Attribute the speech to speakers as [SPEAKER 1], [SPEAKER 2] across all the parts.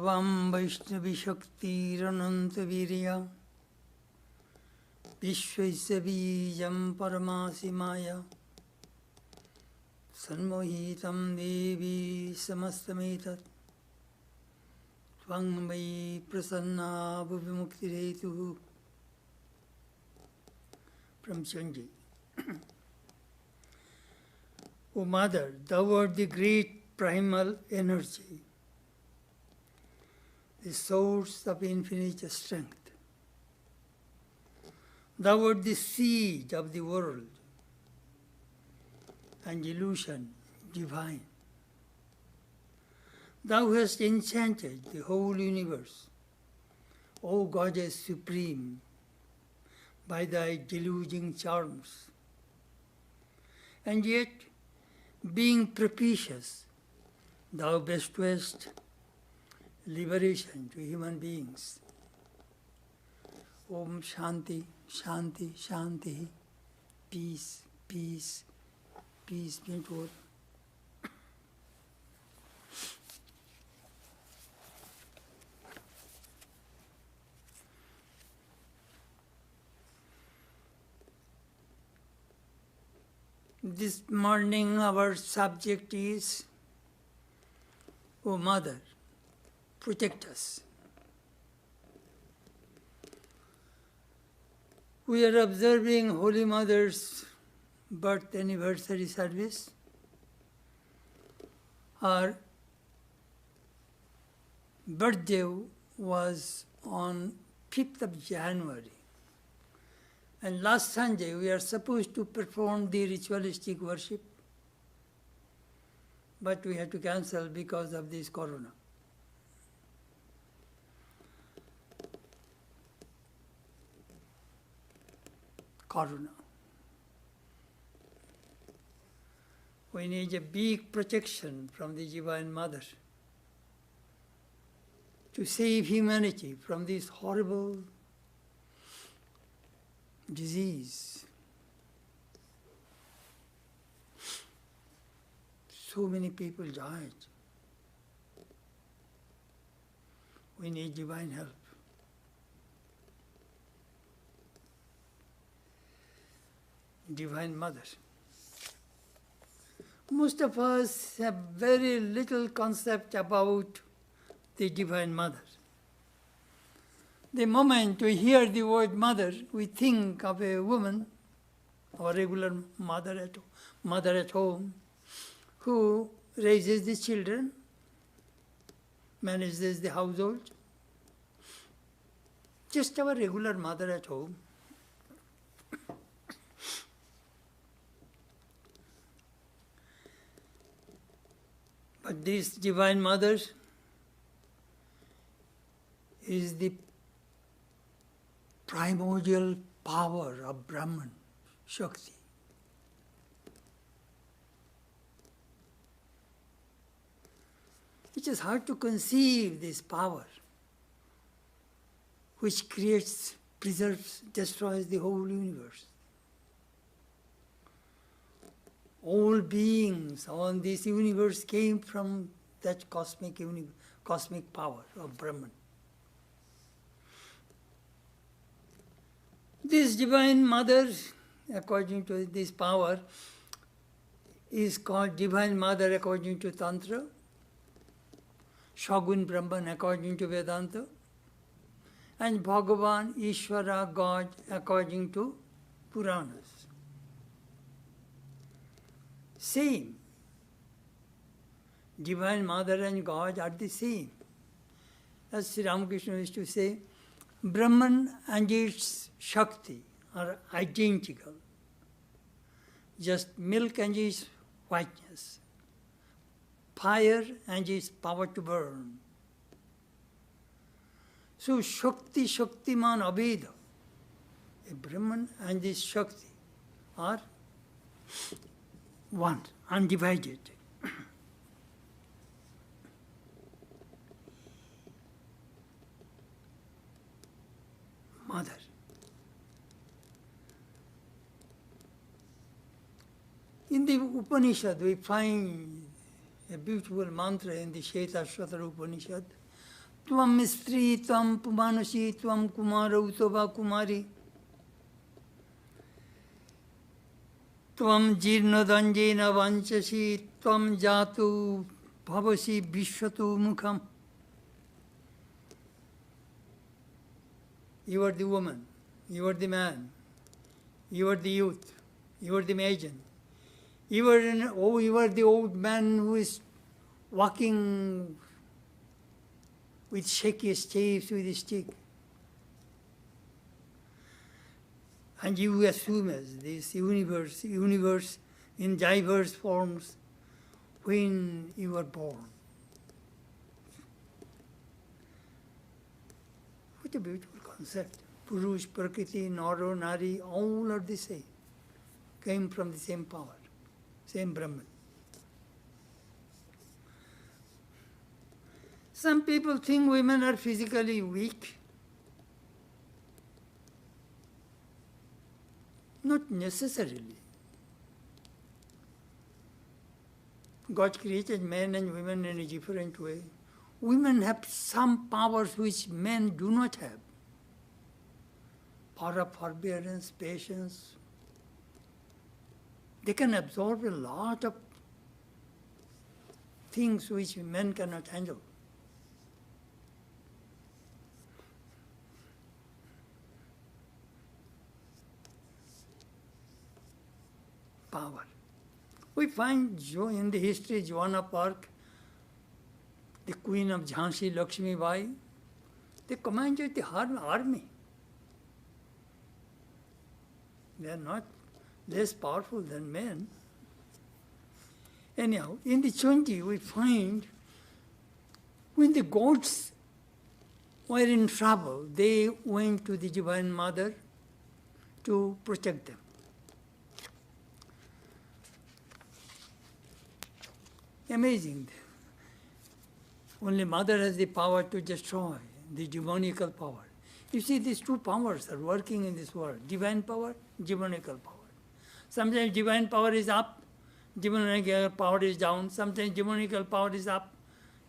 [SPEAKER 1] Bhagavam Vaishnavi Shaktirananta Virya Vishwasya Bijam Paramasi Maya Sanmohitam Devi Samastametat Tvang Mai Prasanna Bhuvimuktiretu. From Chandra. O Mother, thou art the great primal energy, the source of infinite strength. Thou art the seed of the world and illusion divine. Thou hast enchanted the whole universe, O Goddess Supreme, by thy deluging charms. And yet, being propitious, thou bestowest liberation to human beings. Om Shanti, Shanti, Shanti, peace, peace, peace be to all. This morning our subject is, O Mother, protect us. We are observing Holy Mother's birth anniversary service. Her birthday was on 5th of January. And last Sunday we are supposed to perform the ritualistic worship, but we had to cancel because of this corona. We need a big protection from the Divine Mother to save humanity from this horrible disease. So many people died. We need divine help. Divine Mother. Most of us have very little concept about the Divine Mother. The moment we hear the word mother, we think of a woman, or regular mother at home, who raises the children, manages the household. Just our regular mother at home. But this Divine Mother is the primordial power of Brahman, Shakti. It is hard to conceive this power which creates, preserves, destroys the whole universe. All beings on this universe came from that cosmic power of Brahman. This Divine Mother, according to this power, is called Divine Mother according to Tantra, Shagun Brahman according to Vedanta, and Bhagavan, Ishvara, God according to Puranas. Same. Divine Mother and God are the same. As Sri Ramakrishna used to say, Brahman and its Shakti are identical. Just milk and its whiteness. Fire and its power to burn. So Shakti, Shaktiman, Abheda. A Brahman and this Shakti are one, undivided. Mother. In the Upanishad, we find a beautiful mantra in the Shvetashvatara Upanishad, Tvam Stri, Tvam Pumanushi, Tvam Kumara Utoba Kumari. Tvam Jirna Danjena Vanchashi, Tvam Jatu Bhavasi Vishwatu Mukham. You are the woman, you are the man, you are the youth, you are the maiden. You are the old man who is walking with shaky steps with a stick. And you assume as this universe in diverse forms when you are born. What a beautiful concept. Purush, Prakriti, Naro, Nari, all are the same. Came from the same power, same Brahman. Some people think women are physically weak. Not necessarily. God created men and women in a different way. Women have some powers which men do not have. Power of forbearance, patience. They can absorb a lot of things which men cannot handle. Power. We find in the history Joanna Park, the queen of Jhansi, Lakshmi Bai, they commanded the army. They are not less powerful than men. Anyhow, in the Chandra we find when the gods were in trouble, they went to the Divine Mother to protect them. Amazing. Only Mother has the power to destroy, the demonical power. You see, these two powers are working in this world, divine power, demonical power. Sometimes divine power is up, demonical power is down. Sometimes demonical power is up,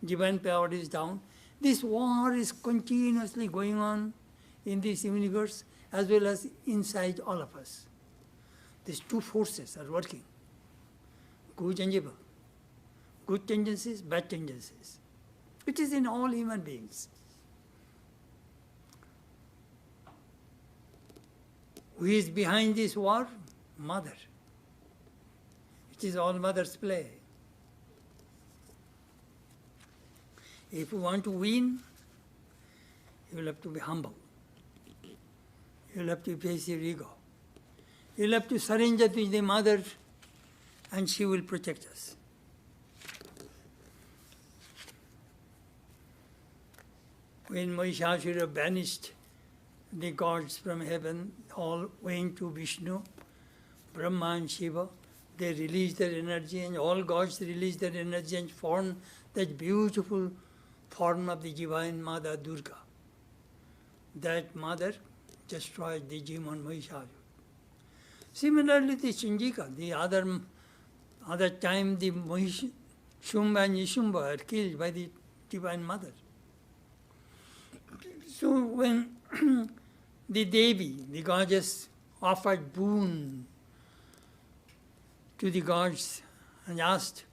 [SPEAKER 1] divine power is down. This war is continuously going on in this universe as well as inside all of us. These two forces are working, good and evil. Good tendencies, bad tendencies. It is in all human beings. Who is behind this war? Mother. It is all mother's play. If you want to win, you will have to be humble. You will have to face your ego. You will have to surrender to the mother and she will protect us. When Mahishasura banished the gods from heaven, all went to Vishnu, Brahma and Shiva. They released their energy and all gods released their energy and formed that beautiful form of the Divine Mother Durga. That mother destroyed the demon Mahishasura. Similarly, the Chandrika, the other time the Shumba and Nishumba are killed by the Divine Mother. So when the Devi, the goddess, offered boon to the gods and asked,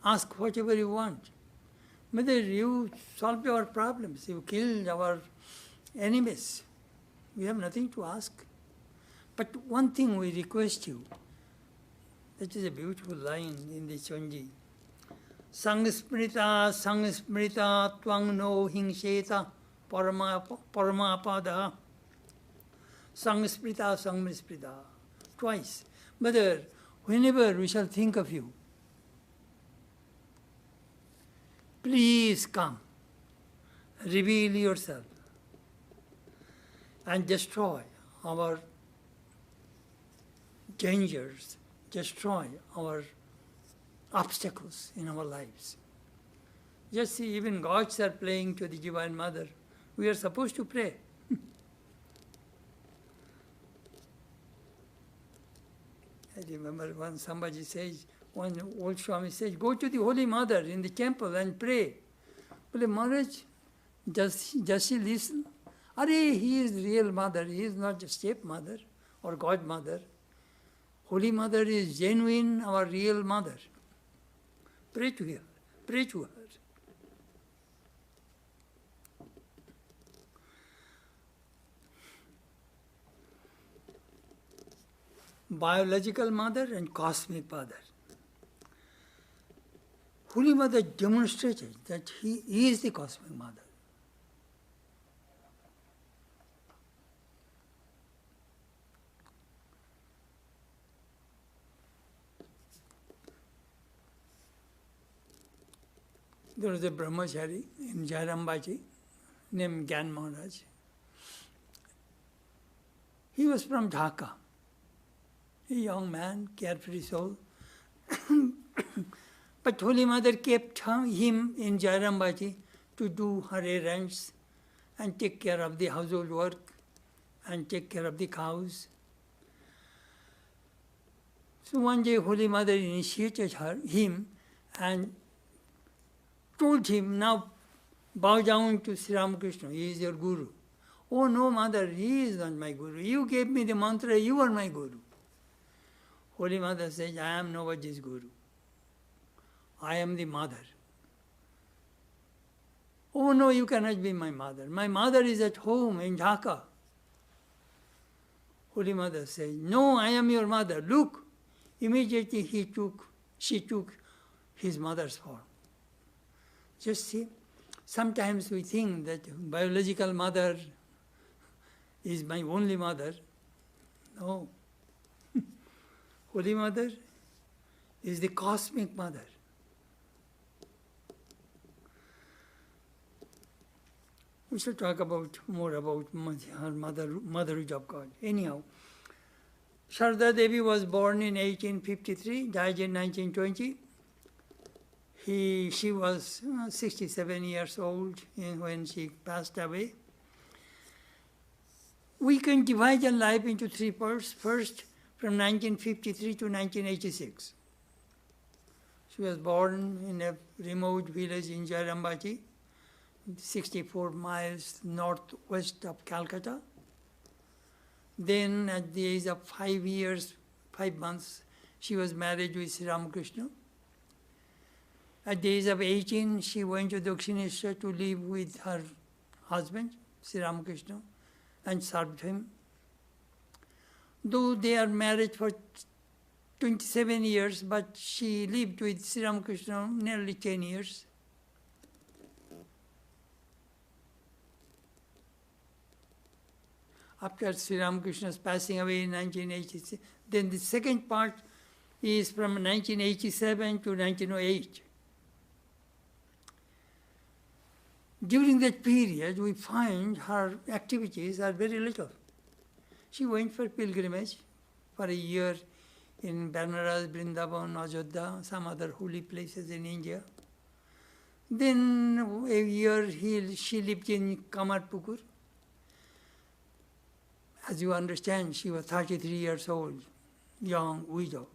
[SPEAKER 1] ask whatever you want. Mother, you solved our problems, you killed our enemies. We have nothing to ask. But one thing we request you, that is a beautiful line in the Chandra. Sangsmrita, sangsmrita, tvang no hingsheta. Paramapada, Sangsprita, Sangsprita, twice. Mother, whenever we shall think of you, please come, reveal yourself, and destroy our dangers, destroy our obstacles in our lives. Just see, even gods are praying to the Divine Mother. We are supposed to pray. I remember when somebody says, one old Swami says, go to the Holy Mother in the temple and pray. Well, Maharaj, Does she listen? He is real mother, he is not a stepmother or godmother. Holy Mother is genuine, our real mother. Pray to her, pray to her. Biological mother and cosmic mother. Holy Mother demonstrated that he is the cosmic mother. There was a brahmachari in Jairambaji named Gyan Maharaj. He was from Dhaka, a young man, carefree soul. But Holy Mother kept him in Jairambaji to do her errands and take care of the household work and take care of the cows. So one day Holy Mother initiated him and told him, now bow down to Sri Ramakrishna, he is your guru. Oh no, Mother, he is not my guru. You gave me the mantra, you are my guru. Holy Mother says, I am nobody's guru. I am the mother. Oh no, you cannot be my mother. My mother is at home in Dhaka. Holy Mother says, no, I am your mother. Look. Immediately she took his mother's form. Just see, sometimes we think that biological mother is my only mother. No. Holy Mother is the cosmic mother. We shall talk more about her motherhood of God. Anyhow, Sharda Devi was born in 1853, died in 1920. She was 67 years old when she passed away. We can divide her life into three parts. First, from 1953 to 1986. She was born in a remote village in Jairambaji, 64 miles northwest of Calcutta. Then at the age of 5 years, 5 months, she was married with Sri Ramakrishna. At the age of 18, she went to Dakshineshwar to live with her husband, Sri Ramakrishna, and served him. Though they are married for 27 years, but she lived with Sri Ramakrishna nearly 10 years. After Sri Ramakrishna's passing away in 1986, then the second part is from 1987 to 1908. During that period, we find her activities are very little. She went for pilgrimage for a year in Banaras, Vrindavan, Ajodhya, some other holy places in India. Then a year she lived in Kamarpukur. As you understand, she was 33 years old, young widow.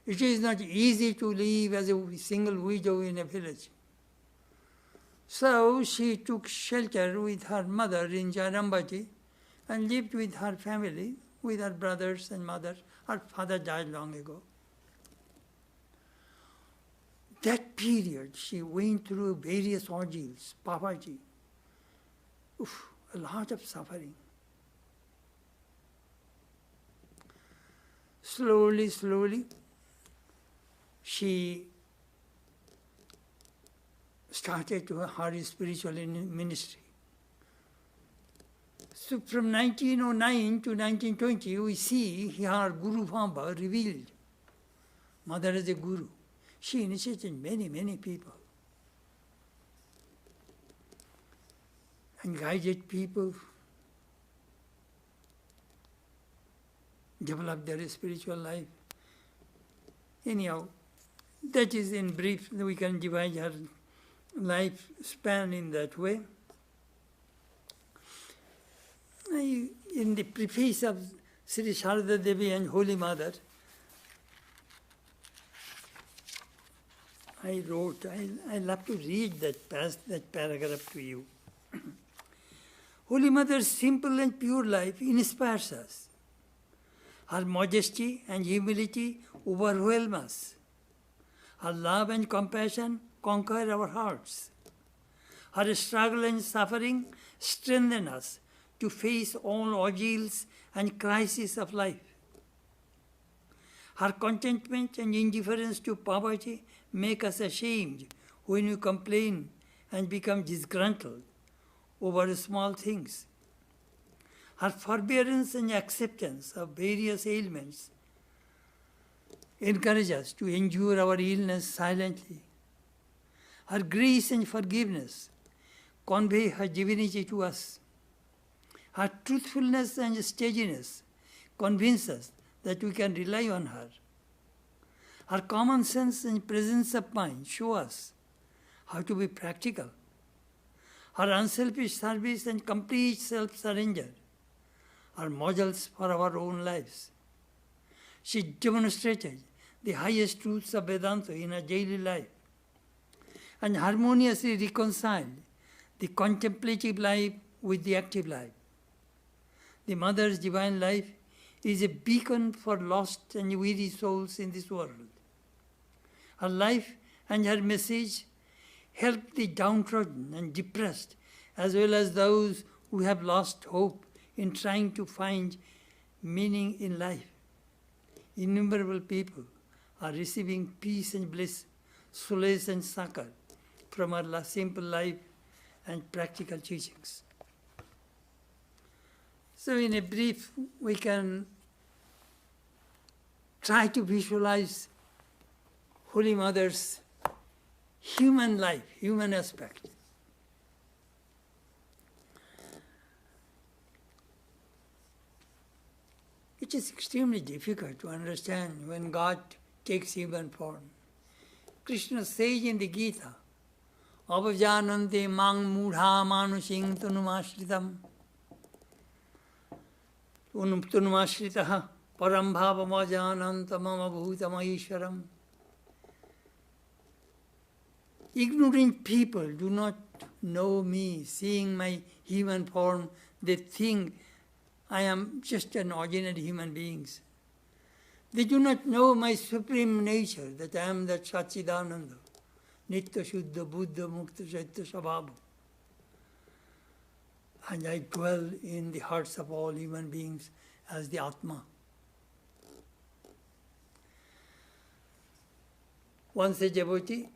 [SPEAKER 1] It is not easy to live as a single widow in a village. So she took shelter with her mother in Jairambaji and lived with her family, with her brothers and mother. Her father died long ago. That period, she went through various ordeals, poverty, a lot of suffering. Slowly, she started her spiritual ministry. So from 1909 to 1920, we see her Guru Bhava revealed. Mother as a guru. She initiated many people and guided people, develop their spiritual life. Anyhow, that is in brief, we can divide her life span in that way. In the preface of Sri Sharda Devi and Holy Mother, I wrote. I love to read that paragraph to you. Holy Mother's simple and pure life inspires us. Her modesty and humility overwhelm us. Her love and compassion conquer our hearts. Her struggle and suffering strengthen us to face all ordeals and crises of life. Her contentment and indifference to poverty make us ashamed when we complain and become disgruntled over small things. Her forbearance and acceptance of various ailments encourage us to endure our illness silently. Her grace and forgiveness convey her divinity to us. Her truthfulness and steadiness convince us that we can rely on her. Her common sense and presence of mind show us how to be practical. Her unselfish service and complete self-surrender are models for our own lives. She demonstrated the highest truths of Vedanta in her daily life and harmoniously reconciled the contemplative life with the active life. The Mother's divine life is a beacon for lost and weary souls in this world. Her life and her message help the downtrodden and depressed, as well as those who have lost hope in trying to find meaning in life. Innumerable people are receiving peace and bliss, solace and succor from her simple life and practical teachings. So in a brief, we can try to visualize Holy Mother's human life, human aspect. It is extremely difficult to understand when God takes human form. Krishna says in the Gita, Avajanante mang mudha manusing tanumashritam tanumashritah param bhavamajananta mama bhutamahishwaram. Ignorant people do not know me. Seeing my human form, they think I am just an ordinary human being. They do not know my supreme nature, that I am the Satchidananda, Nitya Shuddha Buddha Mukta Chaitya Sabhabu. And I dwell in the hearts of all human beings as the Atma. Once a devotee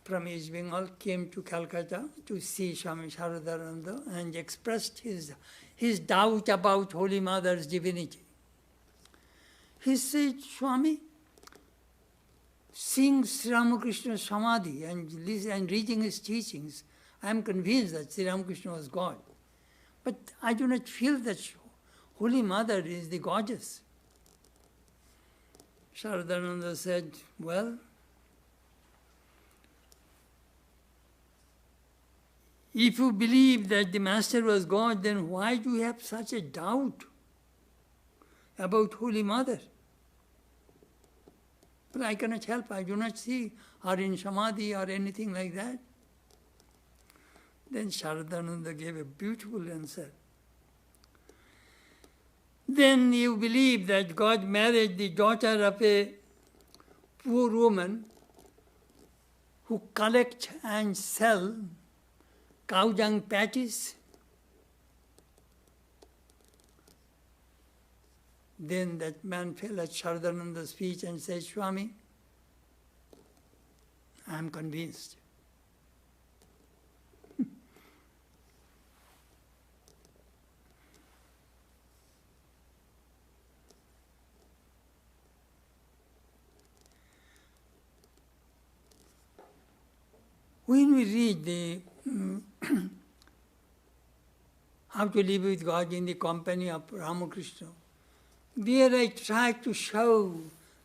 [SPEAKER 1] from East Bengal came to Calcutta to see Swami Chetanananda and expressed his doubt about Holy Mother's divinity. He said, Swami, seeing Sri Ramakrishna's Samadhi and reading his teachings, I am convinced that Sri Ramakrishna was God. But I do not feel that Holy Mother is the goddess. Chetanananda said, well, if you believe that the Master was God, then why do you have such a doubt about Holy Mother? But I cannot help. I do not see her in Samadhi or anything like that. Then Chetanananda gave a beautiful answer. Then you believe that God married the daughter of a poor woman who collect and sell cow dung patties. Then that man fell at Chetanananda's feet and said, Swami, I am convinced. When we read the How to Live with God in the Company of Ramakrishna, there I try to show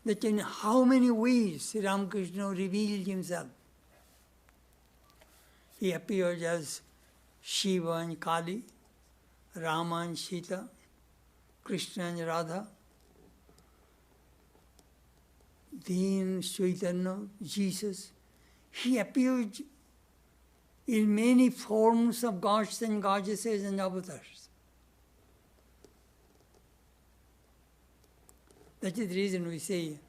[SPEAKER 1] that in how many ways Sri Ramakrishna revealed himself. He appeared as Shiva and Kali, Rama and Sita, Krishna and Radha, then Chaitanya, Jesus. he appeared in many forms of gods and goddesses and avatars. That is the reason we say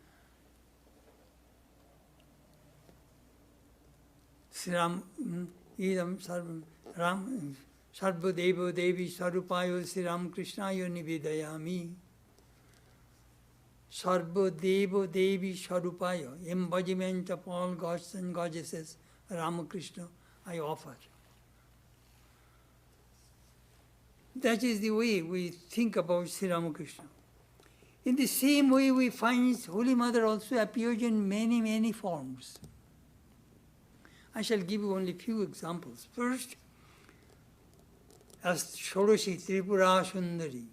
[SPEAKER 1] Sri Idam Ram Sarva Devo Devi Sarupayo Sri Ram Krishnayo Nivedayami. Sarva Devo Devi Sarupayo, embodiment of all gods and goddesses, Ramakrishna, I offer. That is the way we think about Sri Ramakrishna. In the same way, we find Holy Mother also appears in many, many forms. I shall give you only few examples. First, as Shodashi Tripura Sundari,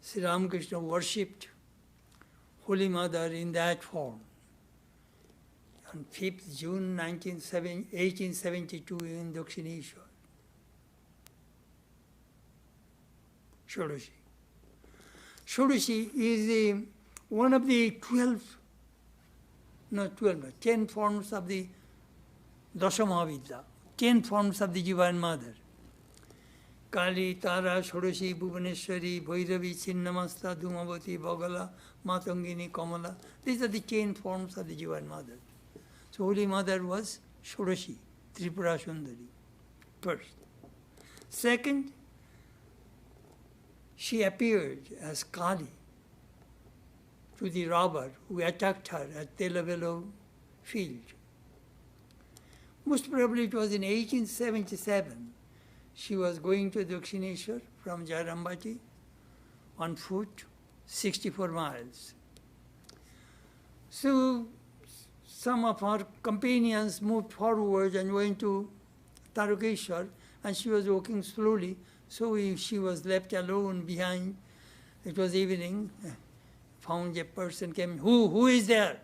[SPEAKER 1] Sri Ramakrishna worshipped Holy Mother in that form. On 5th June 1872 in Dakshineshwar. Shodashi. Shodashi is one of the 10 forms of the Dasamavidya, 10 forms of the Divine Mother. Kali, Tara, Shodashi, Bhuvaneshwari, Bhairavi, Chinnamasta, Dhumavati, Bhagala, Matangini, Kamala. These are the 10 forms of the Divine Mother. So Holy Mother was Shodashi, Tripura Sundari, first. Second, she appeared as Kali to the robber who attacked her at Telavelo field. Most probably it was in 1877. She was going to Dakshineshwar from Jairambati on foot, 64 miles. So some of her companions moved forward and went to Tarokeshwar, and she was walking slowly, so she was left alone behind. It was evening. Found a person came, who is there?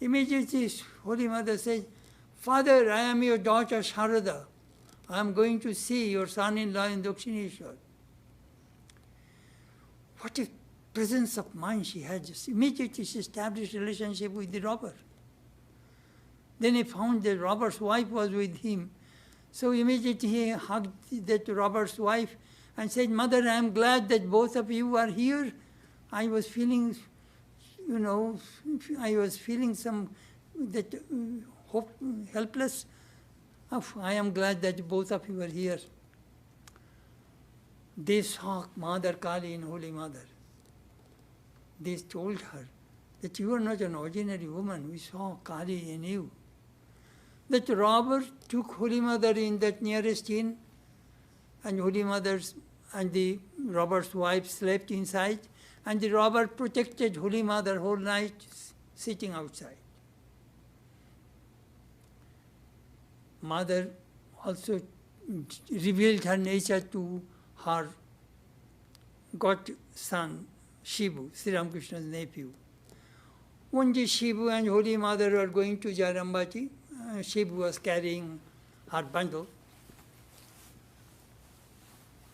[SPEAKER 1] Immediately Holy Mother said, Father, I am your daughter Sharada. I am going to see your son-in-law in Dakshineshwar. What a presence of mind she had. Just immediately she established a relationship with the robber. Then he found the robber's wife was with him. So immediately he hugged that robber's wife and said, Mother, I am glad that both of you are here. I was feeling, some helpless. I am glad that both of you are here. They saw Mother Kali in Holy Mother. They told her that you are not an ordinary woman. We saw Kali in you. That robber took Holy Mother in that nearest inn, and Holy Mother's and the robber's wife slept inside, and the robber protected Holy Mother whole night sitting outside. Mother also revealed her nature to her godson, Shivu, Sri Ramakrishna's nephew. One day Shivu and Holy Mother were going to Jairambati. Shivu was carrying her bundle.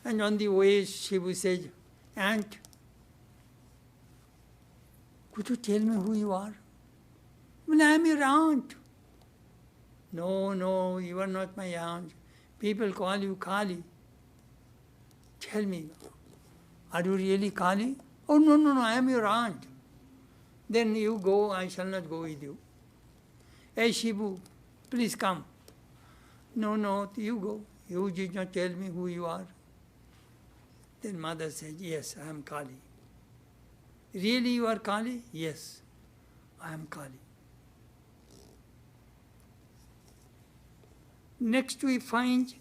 [SPEAKER 1] And on the way, Shivu said, Aunt, could you tell me who you are? Well, I am your aunt. No, you are not my aunt. People call you Kali. Tell me, are you really Kali? Oh, no, I am your aunt. Then you go, I shall not go with you. Hey, Shivu, please come. No, you go. You did not tell me who you are. Then Mother said, yes, I am Kali. Really you are Kali? Yes, I am Kali. Next we find,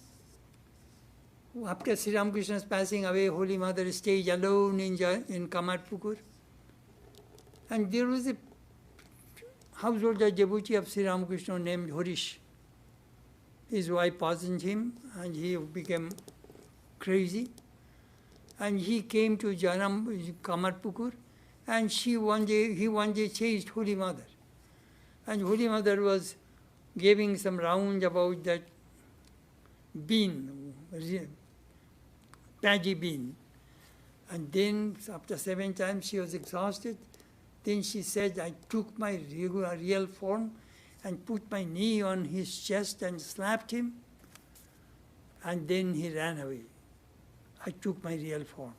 [SPEAKER 1] after Sri Ramakrishna's passing away, Holy Mother stayed alone in Kamarpukur. And there was a householder devotee of Sri Ramakrishna named Harish. His wife poisoned him and he became crazy. And he came to Kamarpukur, and he one day chased Holy Mother. And Holy Mother was giving some round about that bean, paddy bean. And then after 7 times she was exhausted. Then she said, I took my real form and put my knee on his chest and slapped him, and then he ran away. I took my real form.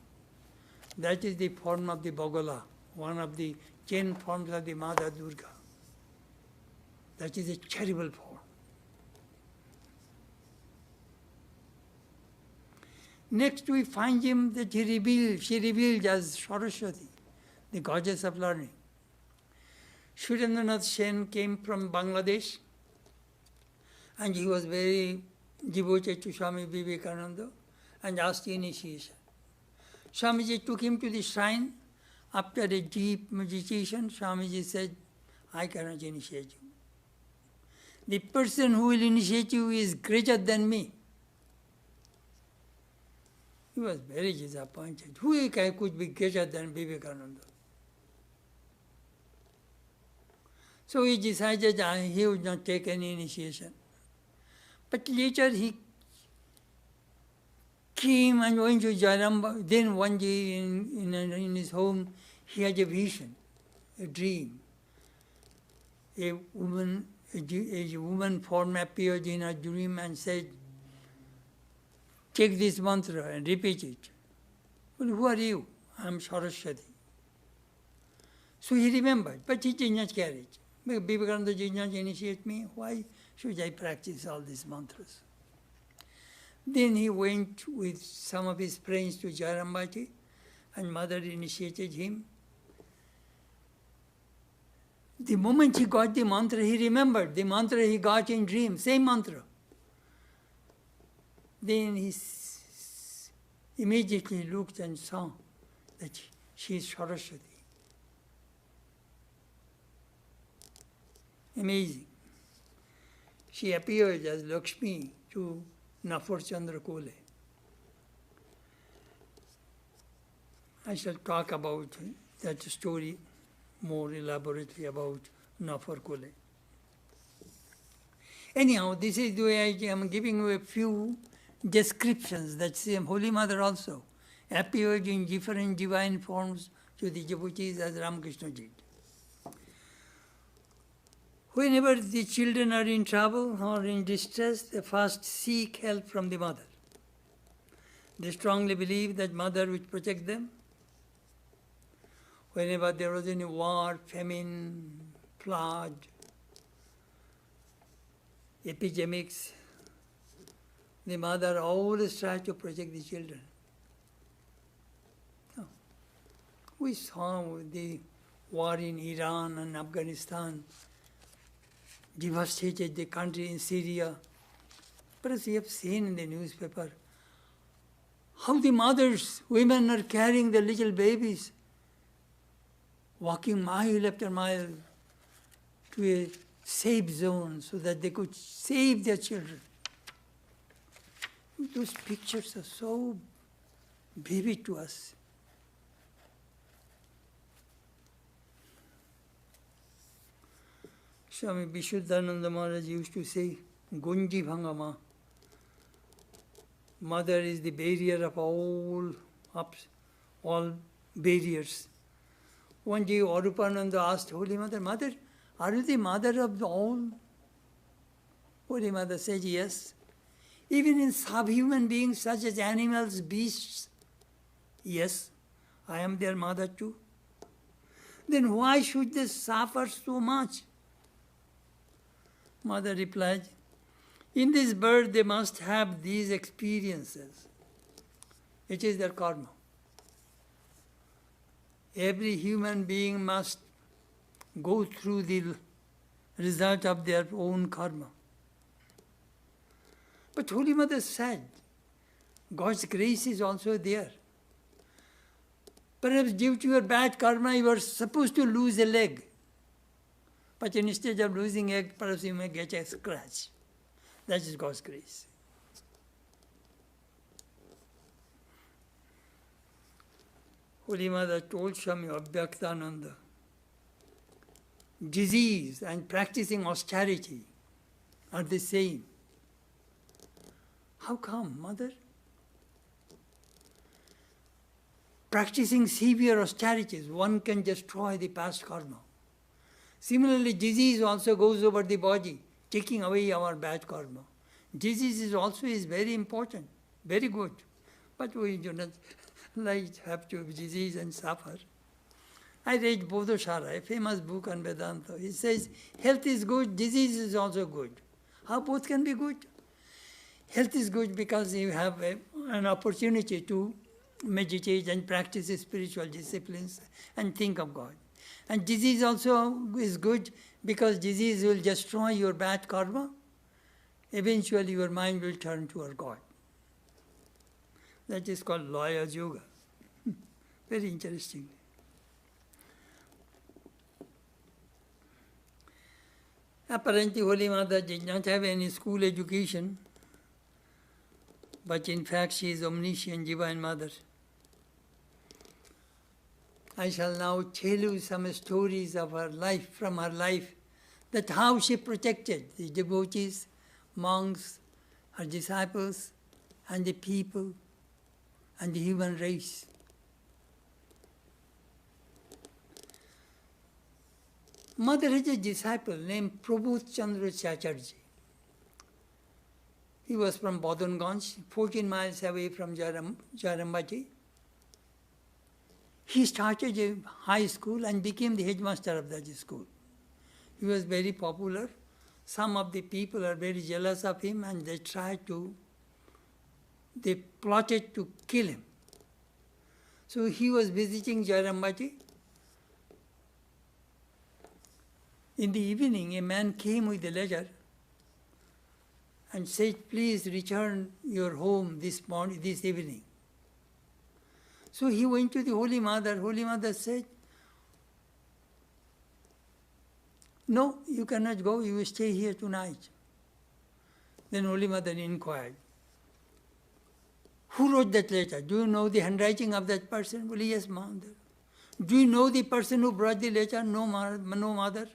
[SPEAKER 1] That is the form of the Bogala, one of the 10 forms of the Mother Durga. That is a terrible form. Next we find him that she revealed as Saraswati, the goddess of learning. Surendranath Sen came from Bangladesh, and he was very devoted to Swami Vivekananda and asked initiation. Swamiji took him to the shrine. After a deep meditation, Swamiji said, I cannot initiate you. The person who will initiate you is greater than me. He was very disappointed. Who could be greater than Vivekananda? So he decided he would not take any initiation. But later he came and went to Jaramba. Then one day in his home, he had a vision, a dream. A woman form appeared in a dream and said, take this mantra and repeat it. Well, who are you? I am Saraswati. So he remembered, but he did not carry it. Vivekananda did not initiate me. Why should I practice all these mantras? Then he went with some of his friends to Jarambati, and Mother initiated him. The moment he got the mantra, he remembered the mantra he got in dream, same mantra. Then he immediately looked and saw that she is Saraswati. Amazing. She appeared as Lakshmi to Nafar Chandra Kole. I shall talk about that story more elaborately about Nafar Kole. Anyhow, this is the way I am giving you a few descriptions that same Holy Mother also appeared in different divine forms to the devotees as Ramakrishna did. Whenever the children are in trouble or in distress, they first seek help from the mother. They strongly believe that mother will protect them. Whenever there was any war, famine, flood, epidemics, the mother always tries to protect the children. We saw the war in Iran and Afghanistan devastated the country in Syria. Perhaps you have seen in the newspaper how the mothers, women are carrying the little babies, walking mile after mile to a safe zone so that they could save their children. Those pictures are so vivid to us. Swami Vishuddhananda Maharaj used to say, Gunji Bhangama. Mother is the barrier of all barriers. One day Arupananda asked Holy Mother, Mother, are you the mother of all? Holy Mother said, yes. Even in subhuman beings such as animals, beasts, yes, I am their mother too. Then why should they suffer so much? Mother replied, in this birth they must have these experiences. It is their karma. Every human being must go through the result of their own karma. But Holy Mother said, God's grace is also there. Perhaps due to your bad karma, you are supposed to lose a leg. But instead of losing a leg, perhaps you may get a scratch. That is God's grace. Holy Mother told Swami Abhyaktananda, disease and practicing austerity are the same. How come, Mother? Practicing severe austerities, one can destroy the past karma. Similarly, disease also goes over the body, taking away our bad karma. Disease is very important, very good. But we do not like have to have disease and suffer. I read Bodhashara, a famous book on Vedanta. It says, health is good, disease is also good. How both can be good? Health is good because you have an opportunity to meditate and practice spiritual disciplines and think of God. And disease also is good because disease will destroy your bad karma. Eventually your mind will turn toward God. That is called lawyer's yoga. Very interesting. Apparently Holy Mother did not have any school education, but in fact she is omniscient Divine Mother. I shall now tell you some stories of her life, from her life, that how she protected the devotees, monks, her disciples, and the people, and the human race. Mother had a disciple named Prabhu Chandra Chatterjee. He was from Bodhanganj, 14 miles away from Jarambati. He started a high school and became the headmaster of that school. He was very popular. Some of the people are very jealous of him and they plotted to kill him. So he was visiting Jarambati. In the evening, a man came with a letter and said, please return your home this evening. So he went to the Holy Mother. Holy Mother said, no, you cannot go, you will stay here tonight. Then Holy Mother inquired, who wrote that letter? Do you know the handwriting of that person? Well, yes, Mother. Do you know the person who brought the letter? No, Mother.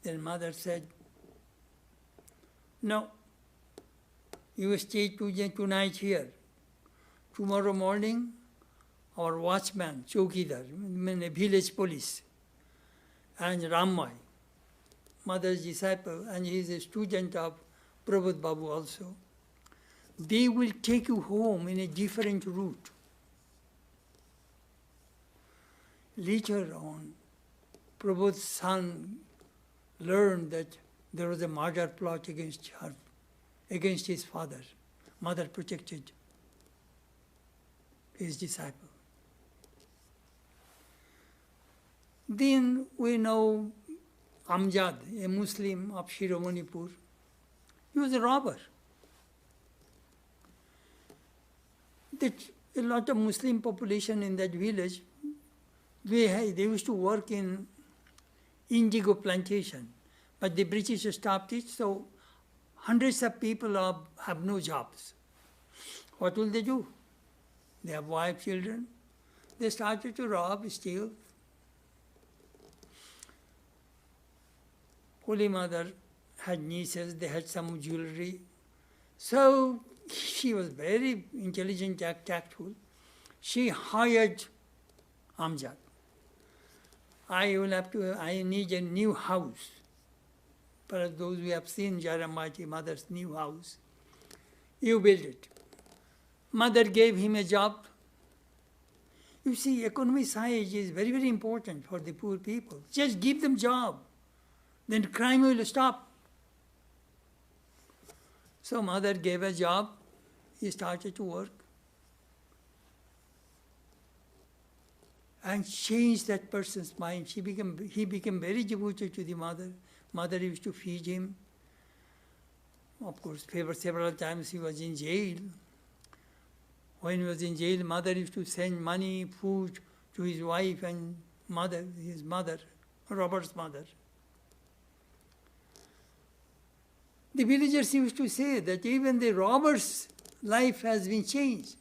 [SPEAKER 1] Then Mother said, no, you will stay tonight here. Tomorrow morning, our watchman, Chowkidar, village police, and Rammai, Mother's disciple, and he is a student of Prabhu Babu also, they will take you home in a different route. Later on, Prabhu's son learned that there was a murder plot against his father. Mother protected his disciple. Then we know Amjad, a Muslim of Shiromanipur. He was a robber. A lot of Muslim population in that village, they used to work in indigo plantation, but the British stopped it, so hundreds of people have no jobs. What will they do? They have wife, children. They started to rob, steal. Holy Mother had nieces, they had some jewelry. So she was very intelligent, tactful. She hired Amjad. I need a new house. For those who have seen Jaramati, Mother's new house, you build it. Mother gave him a job. You see, economy size is very, very important for the poor people. Just give them job, then crime will stop. So Mother gave a job. He started to work and changed that person's mind. He became very devoted to the Mother. Mother used to feed him. Of course, several times he was in jail. When he was in jail, Mother used to send money, food to his wife and his mother, Robert's mother. The villagers used to say that even the robber's life has been changed.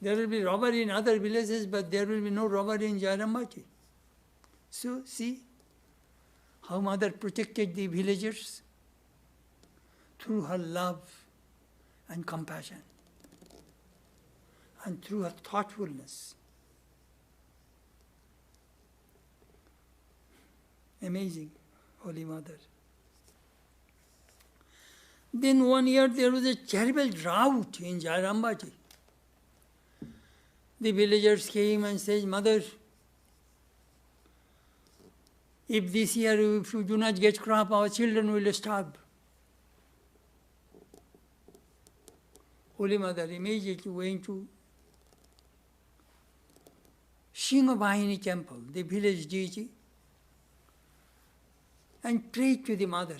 [SPEAKER 1] There will be robbery in other villages, but there will be no robbery in Jaramati. So, see how Mother protected the villagers through her love and compassion and through her thoughtfulness. Amazing, Holy Mother. Then one year there was a terrible drought in Jairambaji. The villagers came and said, Mother, if this year if you do not get crop, our children will starve. Holy Mother immediately went to Singhavahini temple, the village deity, and prayed to the mother.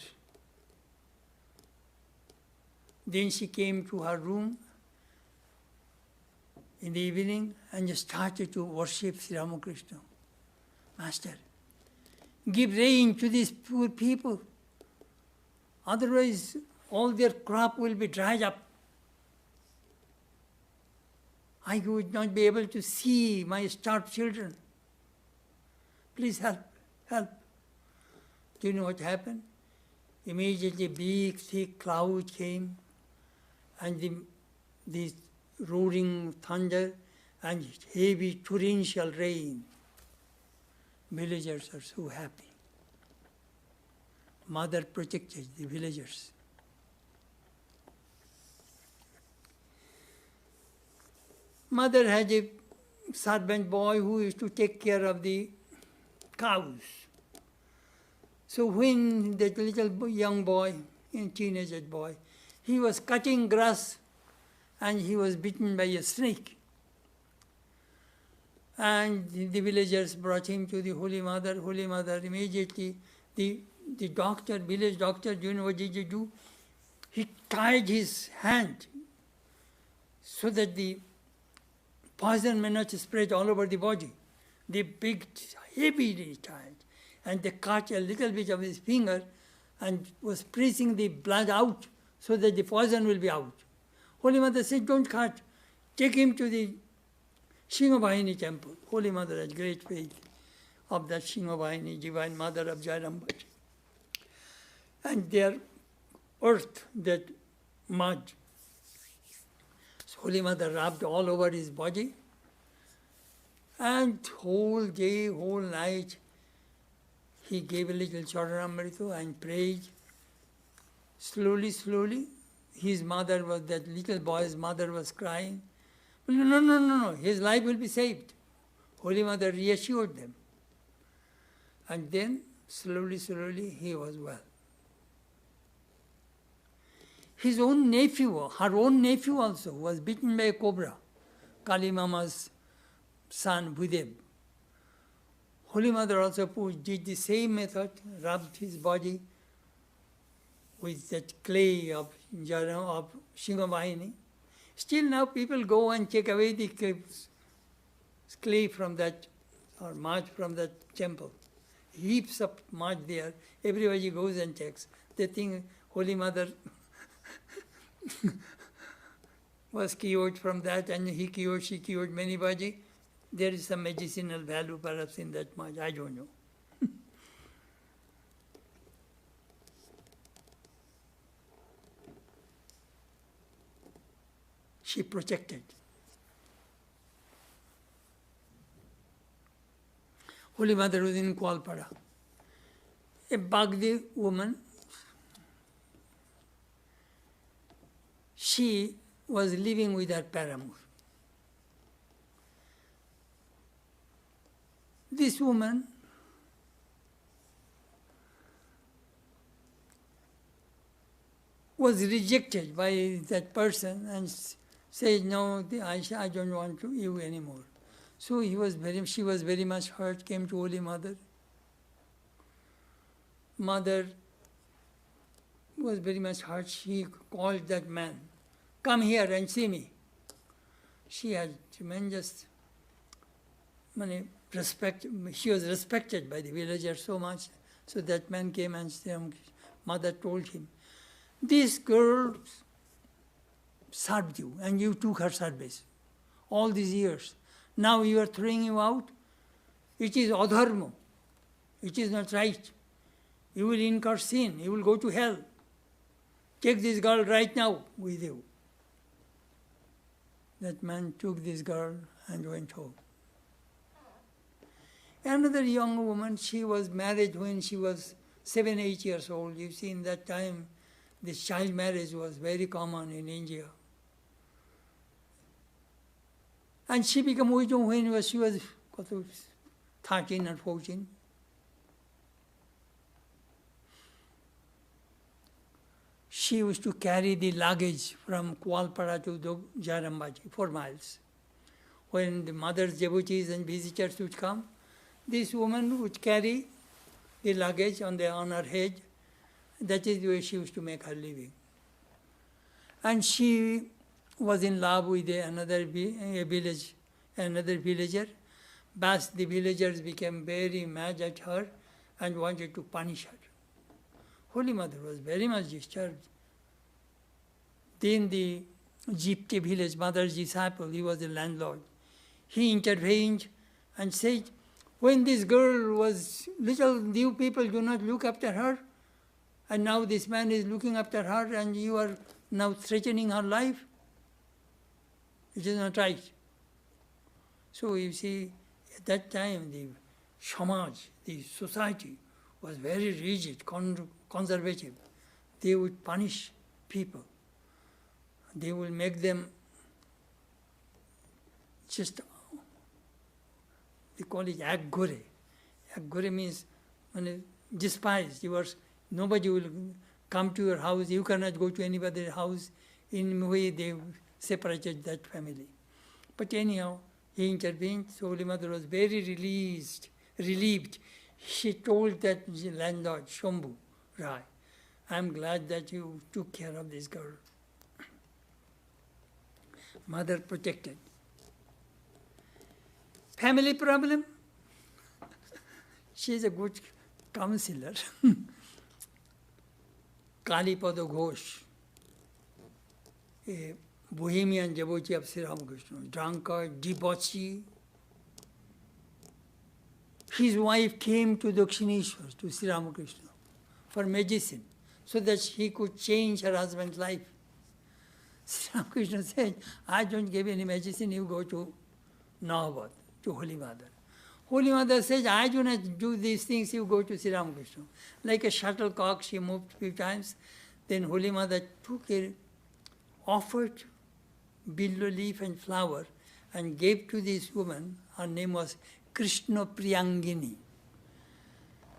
[SPEAKER 1] Then she came to her room in the evening and started to worship Sri Ramakrishna. Master, give rain to these poor people, otherwise all their crop will be dried up. I would not be able to see my starved children. Please help, help. Do you know what happened? Immediately big, thick cloud came, and the roaring thunder and heavy torrential rain. Villagers are so happy. Mother protected the villagers. Mother had a servant boy who used to take care of the cows. So when that little young boy, a teenager boy, he was cutting grass and he was bitten by a snake. And the villagers brought him to the Holy Mother. Holy Mother immediately, the doctor, village doctor, do you know what did he do? He tied his hand so that the poison may not spread all over the body. The big, heavily tied. And they cut a little bit of his finger and was pressing the blood out so that the poison will be out. Holy Mother said, don't cut. Take him to the Singhavahini temple. Holy Mother had great faith of that Singhavahini, Divine Mother of Jairambaji. And their earth, that mud. So Holy Mother rubbed all over his body. And whole day, whole night, he gave a little Charanamrita and prayed. Slowly, slowly, his mother was, that little boy's mother was crying. Well, no, his life will be saved. Holy Mother reassured them. And then, slowly, slowly, he was well. His own nephew, her own nephew also, was bitten by a cobra, Kali Mama's son, Budev. Holy Mother also did the same method, rubbed his body with that clay of Singhavahini. Still now people go and take away the clay from that, or mud from that temple. Heaps of mud there. Everybody goes and takes. They think Holy Mother was cured from that, and she cured many body. There is some medicinal value perhaps in that mud. I don't know. She protected. Holy Mother was in Kualpara. A Bagdi woman, she was living with her paramour. This woman was rejected by that person and said, no, I don't want you anymore. So she was very much hurt, came to Holy Mother. Mother was very much hurt. She called that man, come here and see me. She had tremendous respect. She was respected by the villagers so much. So that man came and Mother told him, this girl served you and you took her service all these years. Now you are throwing you out. It is adharma. It is not right. You will incur sin. You will go to hell. Take this girl right now with you. That man took this girl and went home. Another young woman, she was married when she was 7, 8 years old. You see, in that time, this child marriage was very common in India. And she became widow when she was 13 or 14. She used to carry the luggage from Kualpara to Jarambaji, 4 miles. When the mothers, devotees and visitors would come, this woman would carry the luggage on her head. That is the way she used to make her living. And she was in love with another villager. But the villagers became very mad at her and wanted to punish her. Holy Mother was very much disturbed. Then the Jipte village, mother's disciple, he was the landlord. He intervened and said, when this girl was little, you people do not look after her, and now this man is looking after her and you are now threatening her life. It is not right. So you see, at that time the Samaj, the society, was very rigid, conservative. They would punish people. They will make them just, they call it aggore. Aggore means despised. Nobody will come to your house. You cannot go to anybody's house. In a way, they separated that family. But anyhow, he intervened. So Holy Mother was very relieved. She told that landlord, Shambhu Rai, I am glad that you took care of this girl. Mother protected. Family problem? She is a good counselor. Kalipada Ghosh, a Bohemian devotee of Sri Ramakrishna, drunkard, debauchee. His wife came to Dakshineshwar, to Sri Ramakrishna, for medicine, so that he could change her husband's life. Sri Ramakrishna said, I don't give any medicine, you go to Nahabad, to Holy Mother. Holy Mother says, I do not do these things, you go to Sri Ramakrishna. Like a shuttlecock, she moved a few times. Then Holy Mother offered billow leaf and flower and gave to this woman, her name was Krishna Priyangini.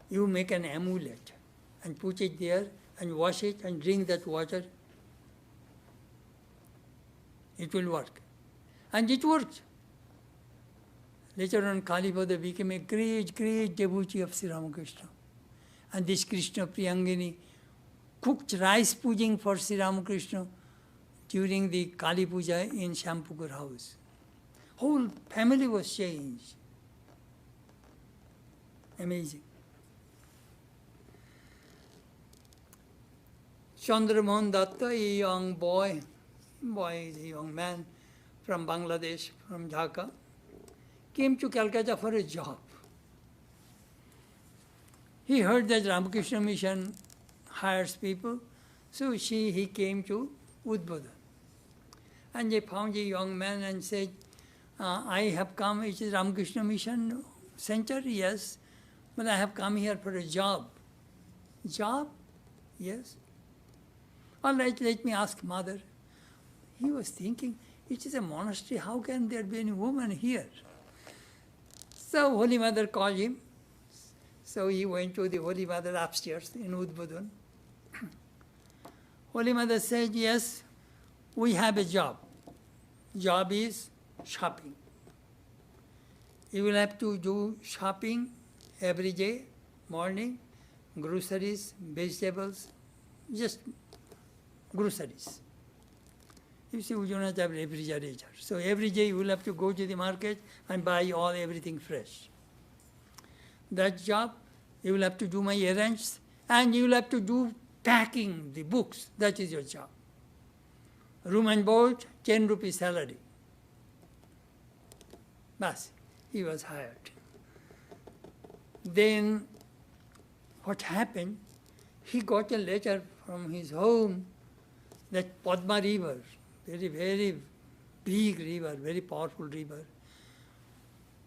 [SPEAKER 1] You make an amulet and put it there and wash it and drink that water. It will work. And it worked. Later on, Kalipada became a great, great devotee of Sri Ramakrishna. And this Krishna Priyangini cooked rice pudding for Sri Ramakrishna during the Kali Puja in Shampukur house. Whole family was changed. Amazing. Chandra Mohan Datta, a young boy is a young man from Bangladesh, from Dhaka, came to Calcutta for a job. He heard that Ramakrishna Mission hires people, so he came to Udbodhan. And they found a young man and said, I have come, it is Ramakrishna Mission Center? Yes, but I have come here for a job. Job? Yes. All right, let me ask Mother. He was thinking, it is a monastery, how can there be any woman here? So Holy Mother called him. So he went to the Holy Mother upstairs in Udbodhan. Holy Mother said, yes, we have a job. Job is shopping. You will have to do shopping every day, morning, groceries, vegetables, just groceries. You see, we do not have refrigerator. So every day you will have to go to the market and buy everything fresh. That job, you will have to do my errands, and you will have to do packing the books. That is your job. Room and board, 10 rupees salary. Bas, he was hired. Then what happened, he got a letter from his home that Padma River, very, very big river, very powerful river,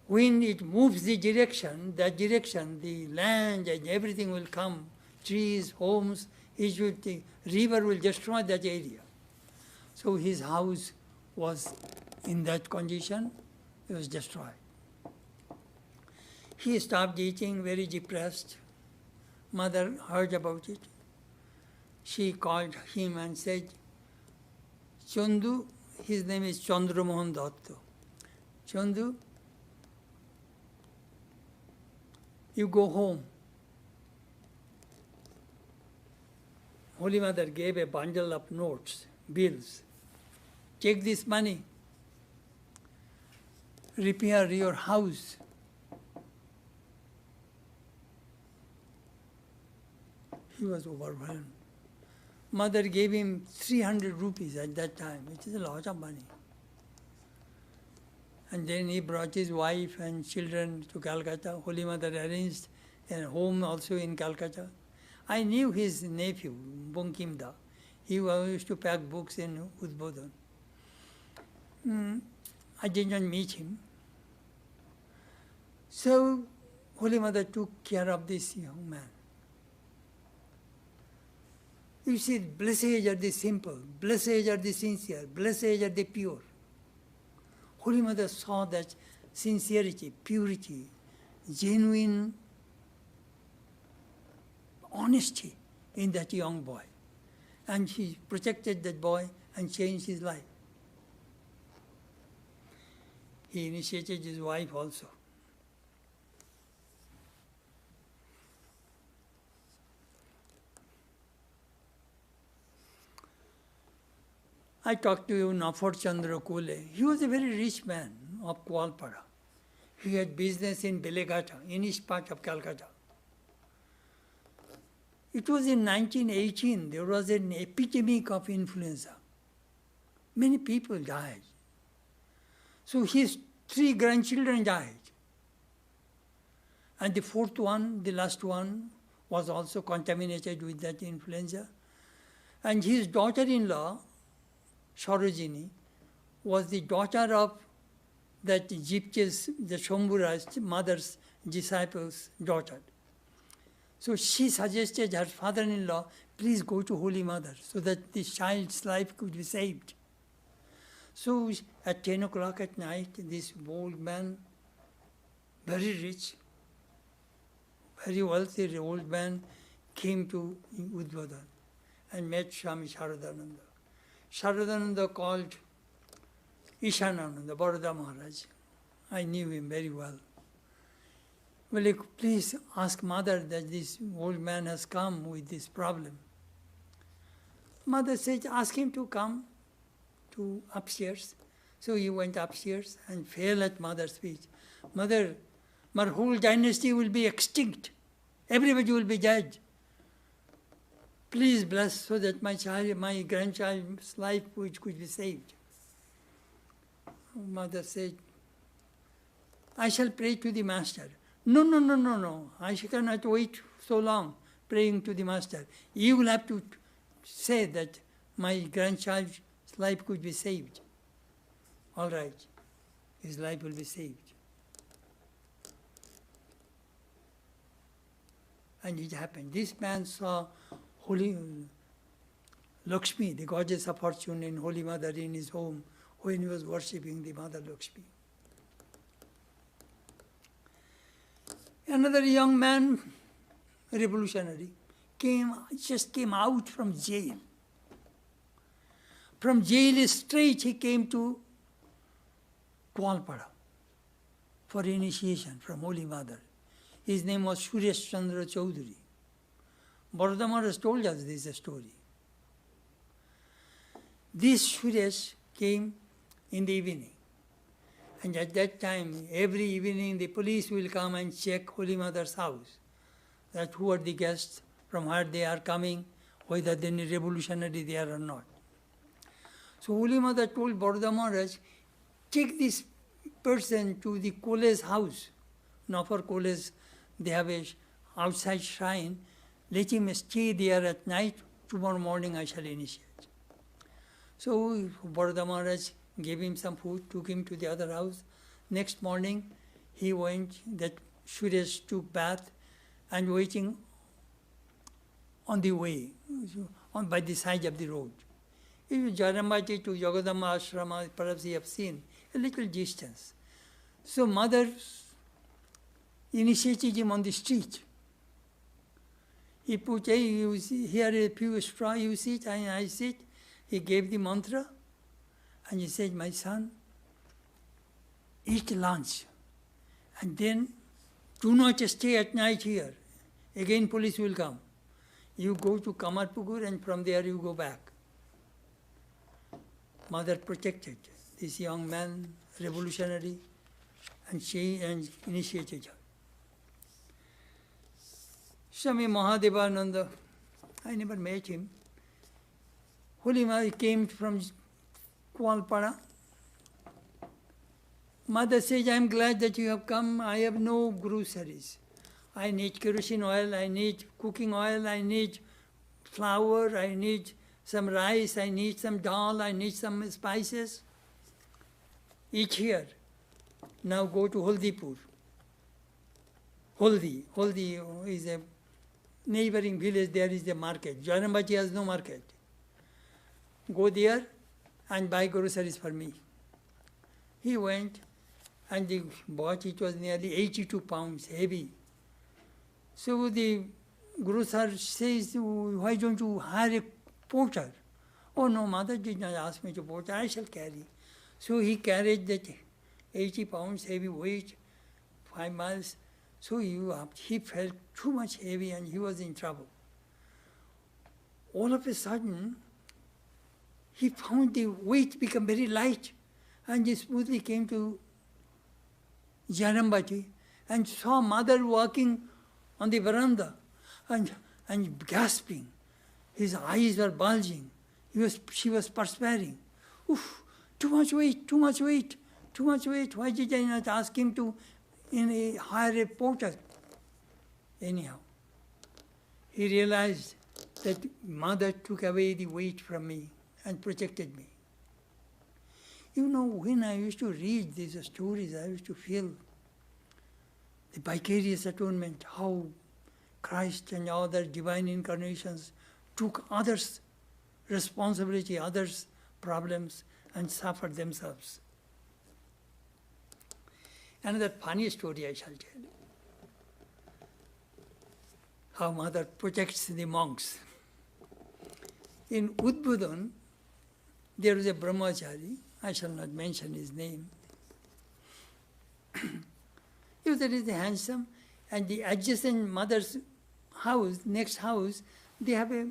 [SPEAKER 1] when it moves the direction, that direction, the land and everything will come, trees, homes, the river will destroy that area. So his house was in that condition, it was destroyed. He stopped eating, very depressed. Mother heard about it. She called him and said, Chandu, his name is Chandra Mohan Datta. Chandu, you go home. Holy Mother gave a bundle of notes, bills. Take this money, repair your house. He was overwhelmed. Mother gave him 300 rupees at that time, which is a lot of money. And then he brought his wife and children to Calcutta. Holy Mother arranged a home also in Calcutta. I knew his nephew, Bonkimda. He used to pack books in Udbodhan. I did not meet him. So Holy Mother took care of this young man. You see, blessed are the simple, blessed are the sincere, blessed are the pure. Holy Mother saw that sincerity, purity, genuine honesty in that young boy. And she protected that boy and changed his life. He initiated his wife also. I talked to you, Nafar Chandra Kule. He was a very rich man of Kualpara. He had business in Belegata, in east part of Calcutta. It was in 1918, there was an epidemic of influenza. Many people died. So his 3 grandchildren died. And the 4th one, the last one, was also contaminated with that influenza. And his daughter-in-law, Sarojini, was the daughter of that Egyptian's, the Shambhura's mother's disciple's daughter. So she suggested her father-in-law, please go to Holy Mother so that this child's life could be saved. So at 10 o'clock at night, this old man, very rich, very wealthy old man, came to Udbodhan and met Swami Charadananda. Charadananda called Ishanananda, Baroda Maharaj. I knew him very well. Will you please ask Mother that this old man has come with this problem? Mother said, ask him to come to upstairs. So he went upstairs and fell at Mother's feet. Mother, my whole dynasty will be extinct. Everybody will be dead. Please bless so that my grandchild's life could be saved. Mother said, I shall pray to the Master. No. I cannot wait so long praying to the Master. You will have to say that my grandchild's life could be saved. All right, his life will be saved. And it happened. This man saw Holy Lakshmi, the goddess of fortune, and Holy Mother in his home when he was worshipping the Mother Lakshmi. Another young man, revolutionary, just came out from jail. From jail straight he came to Kualpara for initiation from Holy Mother. His name was Suresh Chandra Chaudhary. Baroda Maharaj told us this story. This Suresh came in the evening. And at that time, every evening the police will come and check Holy Mother's house. That who are the guests, from where they are coming, whether they are revolutionary there or not. So Holy Mother told Baroda Maharaj, take this person to the Kole's house. Now for Kole's, they have a outside shrine. Let him stay there at night. Tomorrow morning I shall initiate. So Baroda Maharaj gave him some food, took him to the other house. Next morning, he went, that Suresh took bath and waiting on the way, by the side of the road. If you Jaramati to Yogadama Ashrama, perhaps you have seen, a little distance. So mother initiated him on the street. He put, hey, you see, here a few straw, you sit, and I sit. He gave the mantra, and he said, my son, eat lunch, and then do not stay at night here. Again police will come. You go to Kamarpukur, and from there you go back. Mother protected this young man, revolutionary, and she initiated her. Swami Mahadevananda, I never met him. Holy Mother came from Kualpara. Mother says, I am glad that you have come. I have no groceries. I need kerosene oil, I need cooking oil, I need flour, I need some rice, I need some dal, I need some spices. Eat here. Now go to Holdipur. Holdi is a neighboring village, there is a market. Jarambachi has no market. Go there and buy groceries for me. He went and they bought, it was nearly 82 pounds, heavy. So the grocer says, why don't you hire a porter? Oh no, mother did not ask me to porter, I shall carry. So he carried that 80 pounds heavy weight, 5 miles. So he felt too much heavy and he was in trouble. All of a sudden, he found the weight become very light, and he smoothly came to Jarambati and saw mother walking on the veranda and gasping. His eyes were bulging. She was perspiring. Oof, too much weight, too much weight, too much weight. Why did I not ask him to hire a porter? Anyhow, he realized that mother took away the weight from me and protected me. You know, when I used to read these stories, I used to feel the vicarious atonement, how Christ and other divine incarnations took others' responsibility, others' problems, and suffered themselves. Another funny story I shall tell you. How mother protects the monks. In Udbodhan, there was a brahmachari, I shall not mention his name. He was very handsome, and the adjacent mother's house, next house, they have a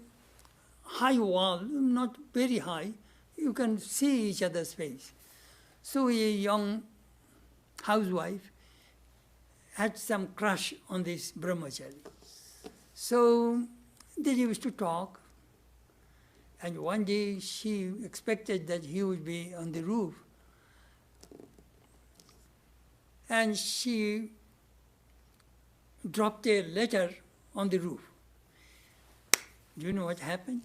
[SPEAKER 1] high wall, not very high. You can see each other's face. So a young housewife had some crush on this brahmachari. So they used to talk. And one day she expected that he would be on the roof. And she dropped a letter on the roof. Do you know what happened?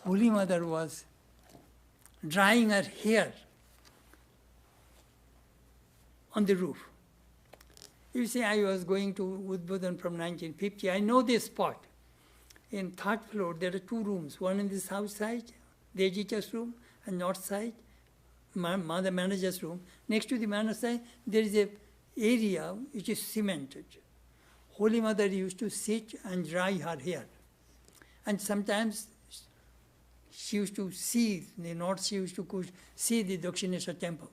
[SPEAKER 1] Holy Mother was drying her hair on the roof. You say, I was going to Udbodhan from 1950. I know this spot. In third floor, there are 2 rooms. One in the south side, the editor's room, and north side, mother manager's room. Next to the manager's side, there is an area which is cemented. Holy Mother used to sit and dry her hair. And sometimes she used to see, in the north she used to see the Dakshineshwar temple.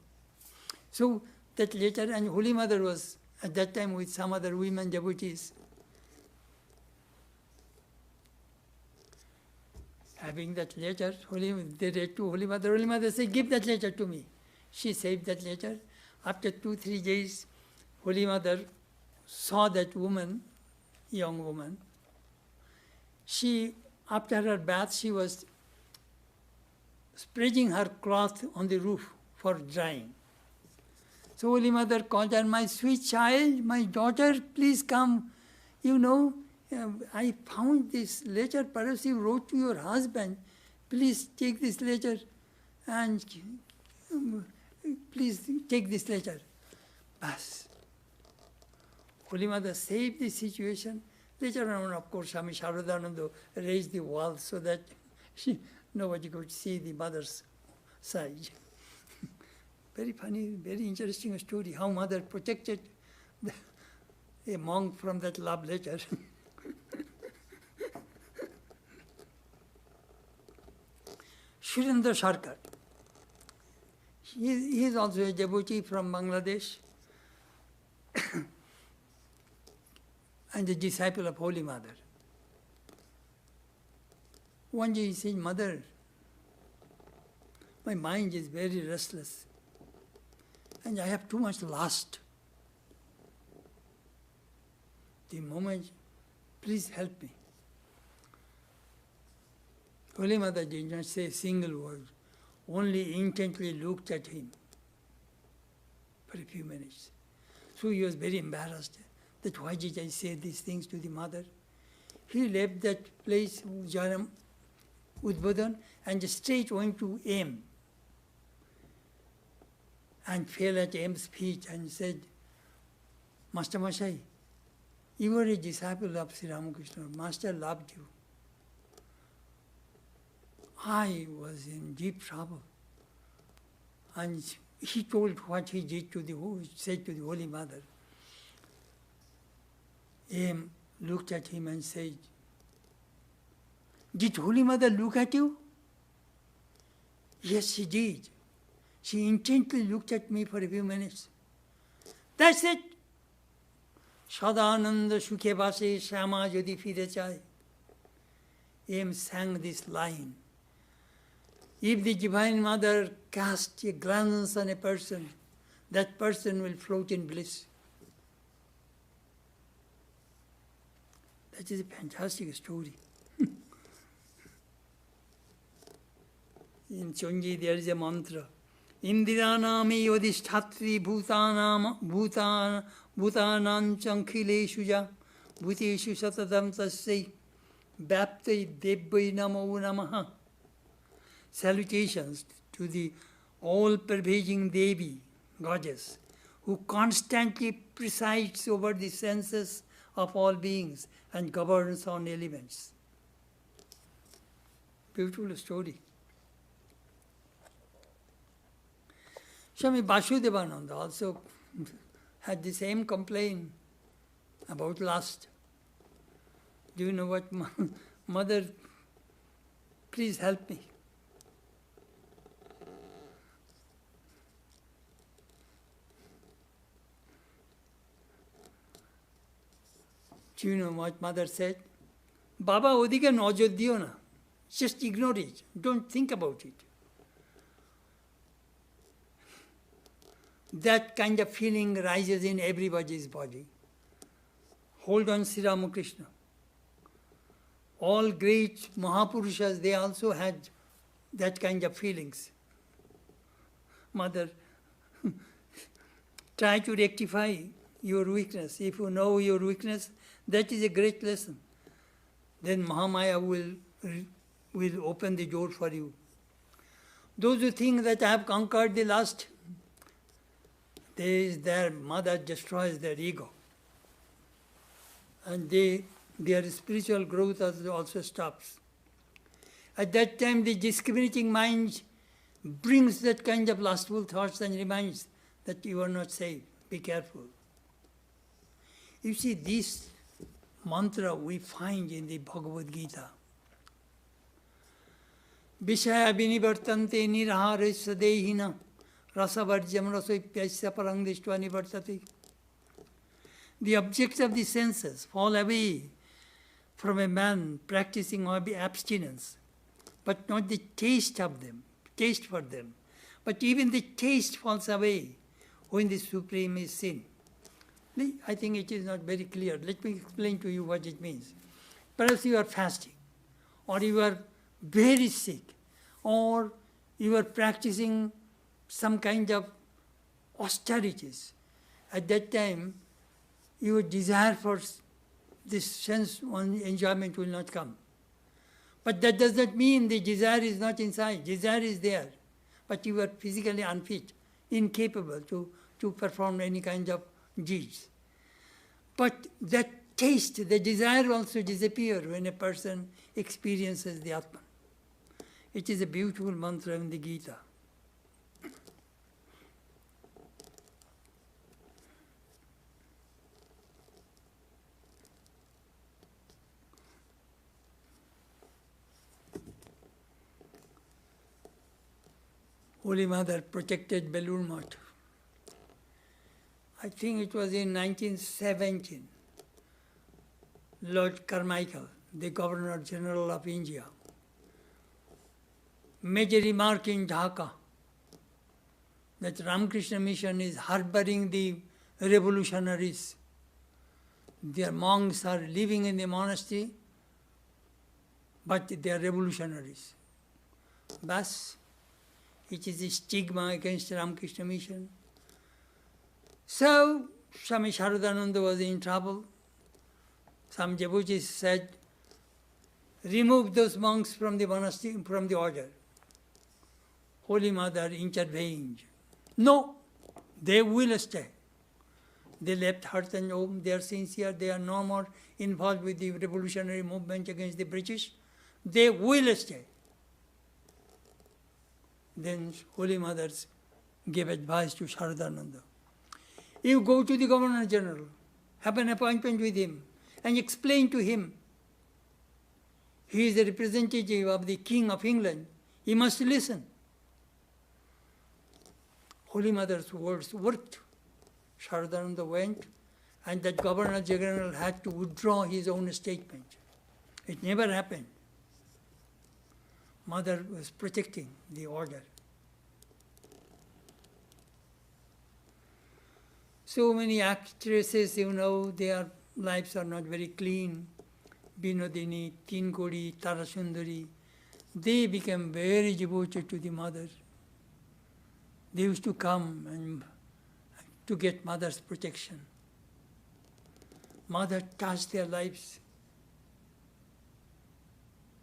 [SPEAKER 1] So that later, and Holy Mother was at that time with some other women devotees, having that letter, they read to Holy Mother. Holy Mother said, give that letter to me. She saved that letter. After 2-3 days, Holy Mother saw that woman, young woman. She, after her bath, she was spreading her cloth on the roof for drying. So Holy Mother called her, my sweet child, my daughter, please come. You know, I found this letter, perhaps you wrote to your husband. Please take this letter and please take this letter. Bas. Holy Mother saved the situation. Later on, of course, Swami Sharadananda raised the wall so that nobody could see the mother's side. Very funny, very interesting story, how mother protected a monk from that love letter. Shirendra Sarkar. He is also a devotee from Bangladesh and a disciple of Holy Mother. One day he said, Mother, my mind is very restless and I have too much lust. The moment, please help me. Holy Mother did not say a single word, only intently looked at him for a few minutes. So he was very embarrassed that why did I say these things to the mother? He left that place, Jaram, Udbodhan, and straight went to M. And fell at M's feet and said, Master Masai, you were a disciple of Sri Ramakrishna. Master loved you. I was in deep trouble. And he told what he did said to the Holy Mother. M looked at him and said, Did Holy Mother look at you? Yes, she did. She intently looked at me for a few minutes. That's it. Sadananda sukhe base shama jodi fire chahe. M sang this line. If the Divine Mother casts a glance on a person, that person will float in bliss. That is a fantastic story. In Chandra there is a mantra. Indiranami yodhishthatri bhutanam chankhileshu ja bhuteshu satadam tassai bhaptai debbai namo namaha. Salutations to the all-pervading Devi, goddess, who constantly presides over the senses of all beings and governs on elements. Beautiful story. Swami Vasudevananda also had the same complaint about lust. Do you know what, Mother, please help me. Do you know what Mother said? Baba, odike nojor diyo na. Just ignore it. Don't think about it. That kind of feeling rises in everybody's body. Hold on, Sri Ramakrishna. All great Mahapurushas, they also had that kind of feelings. Mother, try to rectify your weakness. If you know your weakness, that is a great lesson. Then Mahamaya will open the door for you. Those who think that I have conquered the lust, their mother destroys their ego. And their spiritual growth also stops. At that time, the discriminating mind brings that kind of lustful thoughts and reminds that you are not safe. Be careful. You see, this mantra we find in the Bhagavad Gita. Vishaya vinivartante nirahare sadehina rasavarjam rasoipyasya parangdishva nivartate. The objects of the senses fall away from a man practicing abstinence, but not the taste of them, taste for them. But even the taste falls away when the supreme is seen. I think it is not very clear. Let me explain to you what it means. Perhaps you are fasting, or you are very sick, or you are practicing some kind of austerities. At that time, your desire for this sense of enjoyment will not come. But that does not mean the desire is not inside. Desire is there, but you are physically unfit, incapable to perform any kind of deeds. But that taste, the desire also disappears when a person experiences the Atman. It is a beautiful mantra in the Gita. Holy Mother protected Belur Math. I think it was in 1917. Lord Carmichael, the Governor General of India, made a remark in Dhaka that Ramakrishna Mission is harboring the revolutionaries. Their monks are living in the monastery, but they are revolutionaries. Thus, it is a stigma against Ramakrishna Mission. So, Swami Chetanananda was in trouble. Some devotees said, remove those monks from the monastery, from the order. Holy Mother intervened. No, they will stay. They left heart and home, they are sincere, they are no more involved with the revolutionary movement against the British. They will stay. Then Holy Mother gave advice to Chetanananda. You go to the Governor General, have an appointment with him, and explain to him. He is the representative of the King of England. He must listen. Holy Mother's words worked. Chetanananda went, and that Governor General had to withdraw his own statement. It never happened. Mother was protecting the order. So many actresses, their lives are not very clean. Binodini, Tinkodi, Tarasundari, they became very devoted to the Mother. They used to come and to get Mother's protection. Mother touched their lives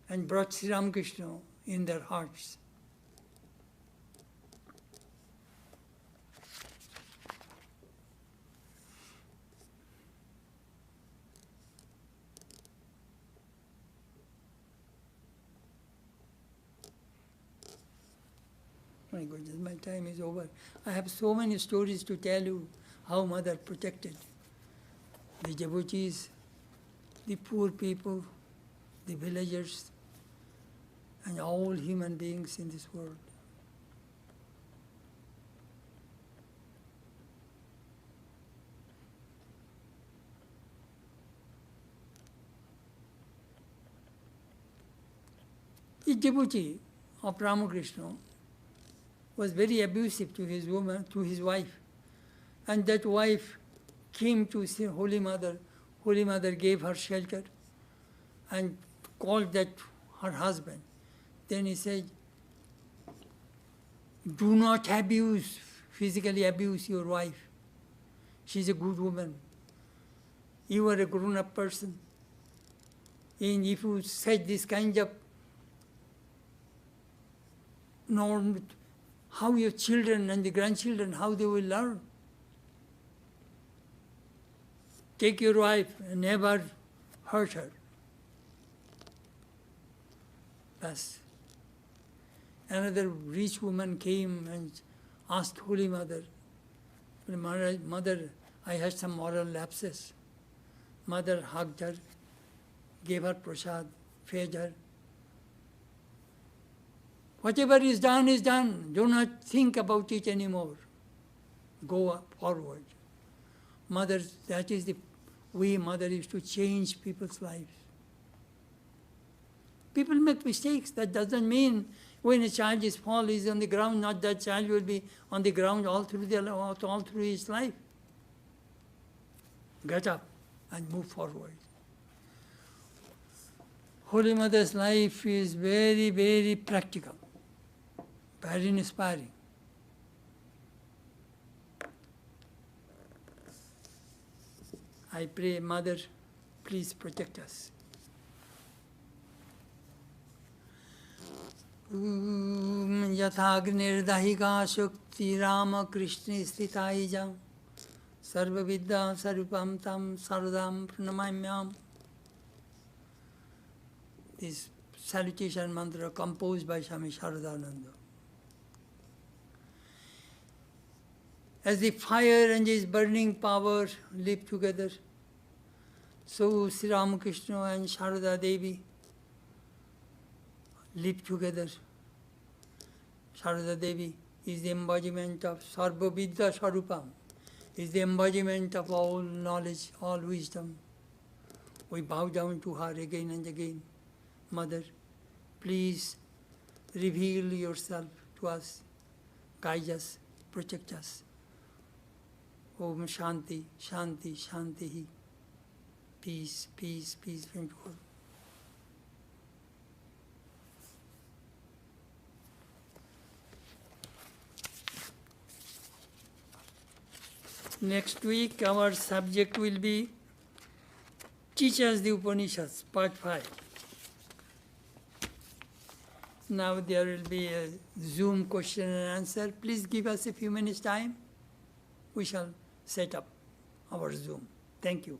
[SPEAKER 1] and brought Sri Ramakrishna in their hearts. My goodness, my time is over. I have so many stories to tell you how Mother protected the devotees, the poor people, the villagers, and all human beings in this world. A devotee of Ramakrishna was very abusive to his woman, to his wife. And that wife came to see Holy Mother. Holy Mother gave her shelter and called that her husband. Then he said, do not physically abuse your wife. She's a good woman. You are a grown-up person. And if you set this kind of norm, how your children and the grandchildren, how they will learn. Take your wife and never hurt her. Thus, another rich woman came and asked Holy Mother, Mother, I had some moral lapses. Mother hugged her, gave her prasad, fed her. Whatever is done is done. Do not think about it anymore. Go forward. Mother, that is the way Mother used to change people's lives. People make mistakes. That doesn't mean when a child is on the ground, not that child will be on the ground all through his life. Get up and move forward. Holy Mother's life is very, very practical, very inspiring. I pray, Mother, please protect us. यथाग्निर्दहिका शुक्ति Ram Krishna स्थिताय जं Sarva Vidya Sarupam Tam Saradam Pranamamyam. This salutation mantra composed by Swami Chetanananda. As the fire and his burning power live together, so Sri Ramakrishna and Sharada Devi live together. Sharada Devi is the embodiment of Sarva Vidya Sarupam, is the embodiment of all knowledge, all wisdom. We bow down to her again and again. Mother, please reveal yourself to us, guide us, protect us. Om Shanti, Shanti, Shanti. Peace, peace, peace, friend. Next week our subject will be Teach Us the Upanishads, Part 5. Now there will be a Zoom question and answer. Please give us a few minutes time. We shall set up our Zoom. Thank you.